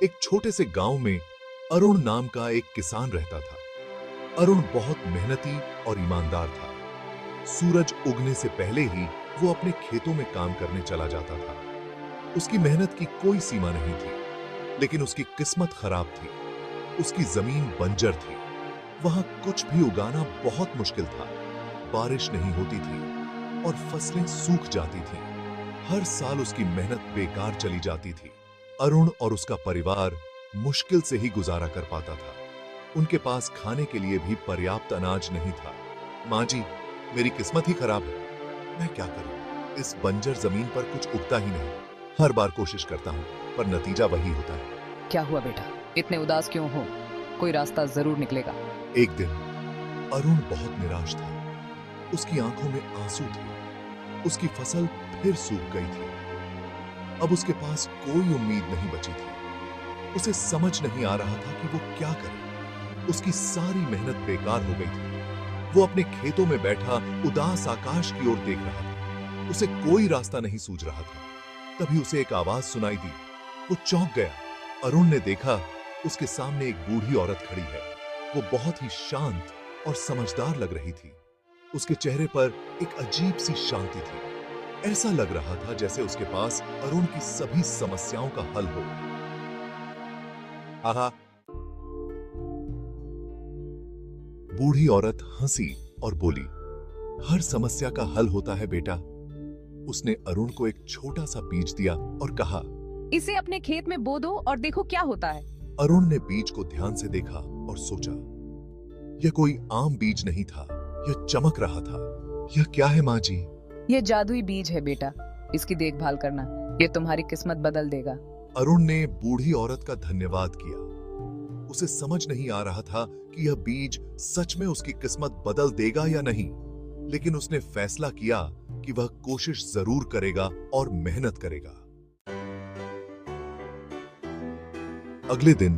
एक छोटे से गांव में अरुण नाम का एक किसान रहता था। अरुण बहुत मेहनती और ईमानदार था। सूरज उगने से पहले ही वो अपने खेतों में काम करने चला जाता था। उसकी मेहनत की कोई सीमा नहीं थी, लेकिन उसकी किस्मत खराब थी। उसकी जमीन बंजर थी। वहां कुछ भी उगाना बहुत मुश्किल था। बारिश नहीं होती थी और फसलें सूख जाती थीं। हर साल उसकी मेहनत बेकार चली जाती थी। अरुण और उसका परिवार मुश्किल से ही गुजारा कर पाता था। उनके पास खाने के लिए भी पर्याप्त अनाज नहीं था। माँ जी, मेरी किस्मत ही खराब है। मैं क्या करूं? इस बंजर जमीन पर कुछ उगता ही नहीं। हर बार कोशिश करता हूं, पर नतीजा वही होता है। क्या हुआ बेटा? इतने उदास क्यों हो? कोई रास्ता जरूर निकलेगा। एक दिन अरुण बहुत निराश था। उसकी आंखों में आंसू थे। उसकी फसल फिर सूख गई थी। अब उसके पास कोई उम्मीद नहीं बची थी। उसे समझ नहीं आ रहा था कि वो क्या करे। उसकी सारी मेहनत बेकार हो गई थी। वो अपने खेतों में बैठा उदास आकाश की ओर देख रहा था। उसे कोई रास्ता नहीं सूझ रहा था। तभी उसे एक आवाज सुनाई दी। वो चौंक गया। अरुण ने देखा, उसके सामने एक बूढ़ी औरत खड़ी है। वो बहुत ही शांत और समझदार लग रही थी। उसके चेहरे पर एक अजीब सी शांति थी। ऐसा लग रहा था जैसे उसके पास अरुण की सभी समस्याओं का हल हो। आहा। बूढ़ी औरत हंसी और बोली, हर समस्या का हल होता है बेटा। उसने अरुण को एक छोटा सा बीज दिया और कहा, इसे अपने खेत में बो दो और देखो क्या होता है। अरुण ने बीज को ध्यान से देखा और सोचा, यह कोई आम बीज नहीं था। यह चमक रहा था। यह क्या है माँ जी? ये जादुई बीज है बेटा, इसकी देखभाल करना, ये तुम्हारी किस्मत बदल देगा। अरुण ने बूढ़ी औरत का धन्यवाद किया। उसे समझ नहीं आ रहा था कि यह बीज सच में उसकी किस्मत बदल देगा या नहीं, लेकिन उसने फैसला किया कि वह कोशिश जरूर करेगा और मेहनत करेगा। अगले दिन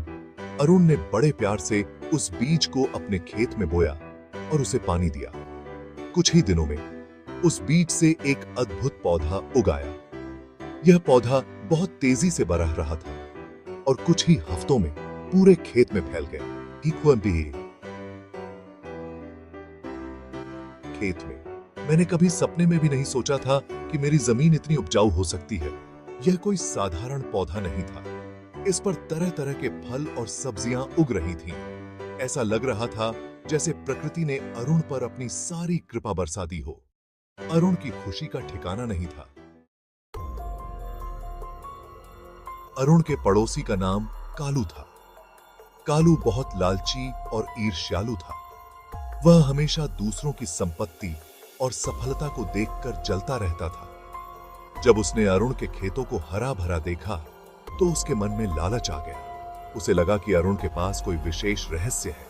अरुण ने बड़े प्यार से उस बीज को अपने खेत में बोया और उसे पानी दिया। कुछ ही दिनों में उस बीज से एक अद्भुत पौधा उगाया। यह पौधा बहुत तेजी से बढ़ रहा था और कुछ ही हफ्तों में पूरे खेत में फैल गया। खेत में मैंने कभी सपने में भी नहीं सोचा था कि मेरी जमीन इतनी उपजाऊ हो सकती है। यह कोई साधारण पौधा नहीं था। इस पर तरह तरह के फल और सब्जियां उग रही थीं। ऐसा लग रहा था जैसे प्रकृति ने अरुण पर अपनी सारी कृपा बरसा दी हो। अरुण की खुशी का ठिकाना नहीं था। अरुण के पड़ोसी का नाम कालू था। कालू बहुत लालची और ईर्ष्यालु था। वह हमेशा दूसरों की संपत्ति और सफलता को देखकर जलता रहता था। जब उसने अरुण के खेतों को हरा भरा देखा, तो उसके मन में लालच आ गया। उसे लगा कि अरुण के पास कोई विशेष रहस्य है।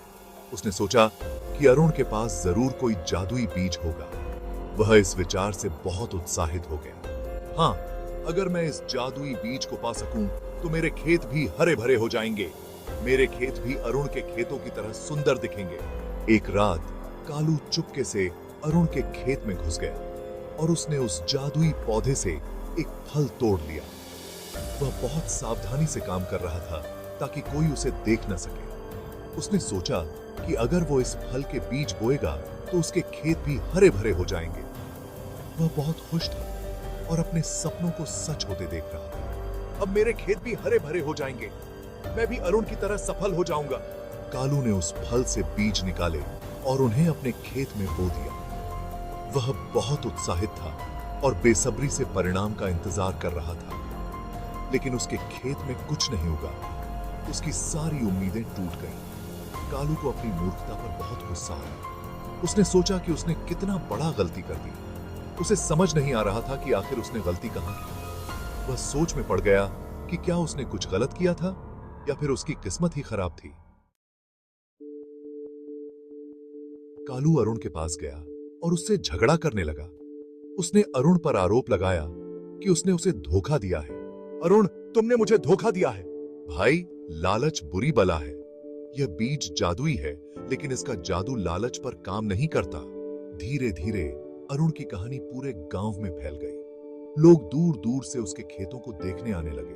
उसने सोचा कि अरुण के पास जरूर कोई जादुई बीज होगा। वह इस विचार से बहुत उत्साहित हो गया। हाँ, अगर मैं इस जादुई बीज को पा सकूं, तो मेरे खेत भी हरे भरे हो जाएंगे। मेरे खेत भी अरुण के खेतों की तरह सुंदर दिखेंगे। एक रात कालू चुपके से अरुण के खेत में घुस गया और उसने उस जादुई पौधे से एक फल तोड़ लिया। वह बहुत सावधानी से काम कर रहा था ताकि कोई उसे देख न सके। उसने सोचा कि अगर वो इस फल के बीज बोएगा तो उसके खेत भी हरे भरे हो जाएंगे। वह बहुत खुश था और अपने सपनों को सच होते देख रहा था। अब मेरे खेत भी हरे भरे हो जाएंगे। मैं भी अरुण की तरह सफल हो जाऊंगा। कालू ने उस फल से बीज निकाले और उन्हें अपने खेत में बो दिया। वह बहुत उत्साहित था और बेसब्री से परिणाम का इंतजार कर रहा था। लेकिन उसके खेत में कुछ नहीं उगा। उसकी सारी उम्मीदें टूट गईं। कालू को अपनी मूर्खता पर बहुत गुस्सा आया। उसने सोचा कि उसने कितना बड़ा गलती कर दी। उसे समझ नहीं आ रहा था कि आखिर उसने गलती कहां की। वह सोच में पड़ गया कि क्या उसने कुछ गलत किया था या फिर उसकी किस्मत ही खराब थी। कालू अरुण के पास गया और उससे झगड़ा करने लगा। उसने अरुण पर आरोप लगाया कि उसने उसे धोखा दिया है। अरुण, तुमने मुझे धोखा दिया है। भाई, लालच बुरी बला है। यह बीज जादुई है, लेकिन इसका जादू लालच पर काम नहीं करता। धीरे धीरे अरुण की कहानी पूरे गांव में फैल गई। लोग दूर दूर से उसके खेतों को देखने आने लगे।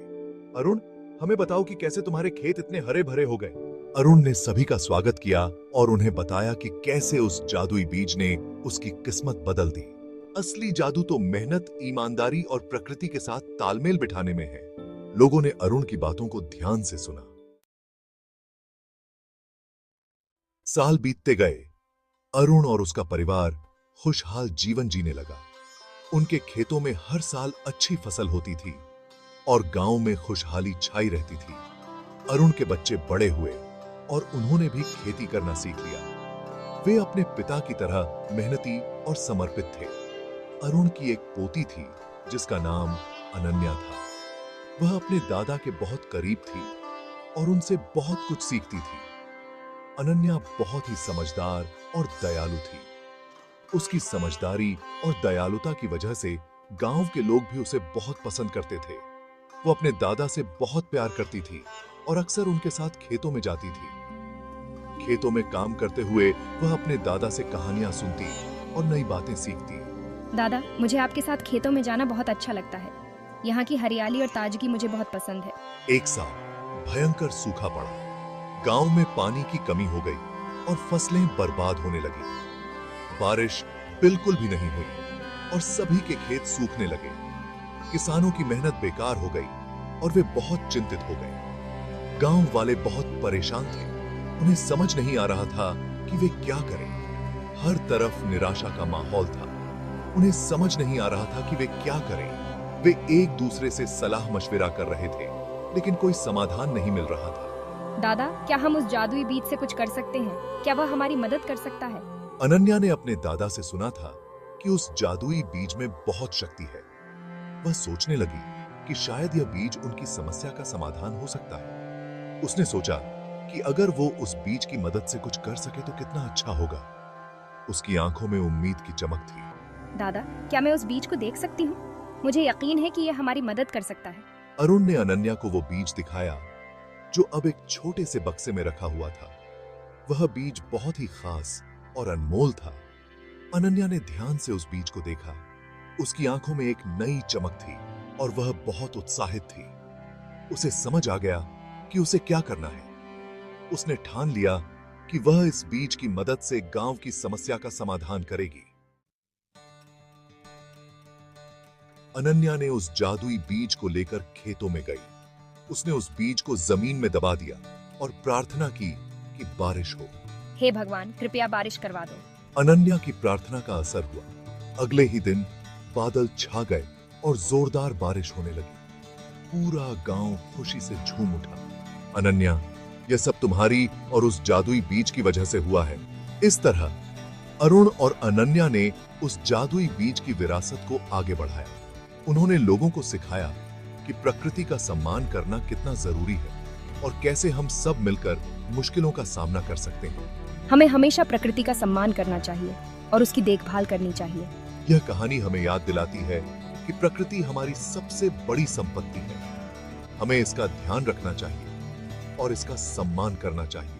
अरुण, हमें बताओ कि कैसे तुम्हारे खेत इतने हरे भरे हो गए। अरुण ने सभी का स्वागत किया और उन्हें बताया कि कैसे उस जादुई बीज ने उसकी किस्मत बदल दी। असली जादू तो मेहनत, ईमानदारी और प्रकृति के साथ तालमेल बिठाने में है। लोगों ने अरुण की बातों को ध्यान से सुना। साल बीतते गए। अरुण और उसका परिवार खुशहाल जीवन जीने लगा। उनके खेतों में हर साल अच्छी फसल होती थी और गांव में खुशहाली छाई रहती थी। अरुण के बच्चे बड़े हुए और उन्होंने भी खेती करना सीख लिया। वे अपने पिता की तरह मेहनती और समर्पित थे। अरुण की एक पोती थी जिसका नाम अनन्या था। वह अपने दादा के बहुत करीब थी और उनसे बहुत कुछ सीखती थी। अनन्या बहुत ही समझदार और दयालु थी। उसकी समझदारी और दयालुता की वजह से गांव के लोग भी उसे बहुत पसंद करते थे। वो अपने दादा से बहुत प्यार करती थी और अक्सर उनके साथ खेतों में जाती थी। खेतों में काम करते हुए वह अपने दादा से कहानियां सुनती और नई बातें सीखती। दादा, मुझे आपके साथ खेतों में जाना बहुत अच्छा लगता है। यहाँ की हरियाली और ताजगी मुझे बहुत पसंद है। एक साल भयंकर सूखा पड़ा। गांव में पानी की कमी हो गई और फसलें बर्बाद होने लगी। बारिश बिल्कुल भी नहीं हुई और सभी के खेत सूखने लगे। किसानों की मेहनत बेकार हो गई और वे बहुत चिंतित हो गए। गांव वाले बहुत परेशान थे। उन्हें समझ नहीं आ रहा था कि वे क्या करें। हर तरफ निराशा का माहौल था। उन्हें समझ नहीं आ रहा था कि वे क्या करें। वे एक दूसरे से सलाह मशविरा कर रहे थे, लेकिन कोई समाधान नहीं मिल रहा था। दादा, क्या हम उस जादुई बीज से कुछ कर सकते हैं? क्या वह हमारी मदद कर सकता है? अनन्या ने अपने दादा से सुना था कि उस जादुई बीज में बहुत शक्ति है। वह सोचने लगी कि शायद यह बीज उनकी समस्या का समाधान हो सकता है। उसने सोचा कि अगर वो उस बीज की मदद से कुछ कर सके तो कितना अच्छा होगा। उसकी आंखों में उम्मीद की चमक थी। दादा, क्या मैं उस बीज को देख सकती हूँ? मुझे यकीन है कि यह हमारी मदद कर सकता है। अरुण ने अनन्या को वो बीज दिखाया जो अब एक छोटे से बक्से में रखा हुआ था। वह बीज बहुत ही खास और अनमोल था। अनन्या ने ध्यान से उस बीज को देखा। उसकी आंखों में एक नई चमक थी और वह बहुत उत्साहित थी। उसे समझ आ गया कि उसे क्या करना है। उसने ठान लिया कि वह इस बीज की मदद से गांव की समस्या का समाधान करेगी। अनन्या ने उस जादुई बीज को लेकर खेतों में गई। उसने उस बीज को जमीन में दबा दिया और प्रार्थना की कि बारिश हो। हे भगवान, कृपया बारिश करवा दो। अनन्या की प्रार्थना का असर हुआ। अगले ही दिन बादल छा गए और जोरदार बारिश होने लगी। पूरा गांव खुशी से झूम उठा। अनन्या, यह सब तुम्हारी और उस जादुई बीज की वजह से हुआ है। इस तरह अरुण और अनन्या ने उस जादुई बीज की विरासत को आगे बढ़ाया। उन्होंने लोगों को सिखाया कि प्रकृति का सम्मान करना कितना जरूरी है और कैसे हम सब मिलकर मुश्किलों का सामना कर सकते हैं। हमें हमेशा प्रकृति का सम्मान करना चाहिए और उसकी देखभाल करनी चाहिए। यह कहानी हमें याद दिलाती है कि प्रकृति हमारी सबसे बड़ी संपत्ति है। हमें इसका ध्यान रखना चाहिए और इसका सम्मान करना चाहिए।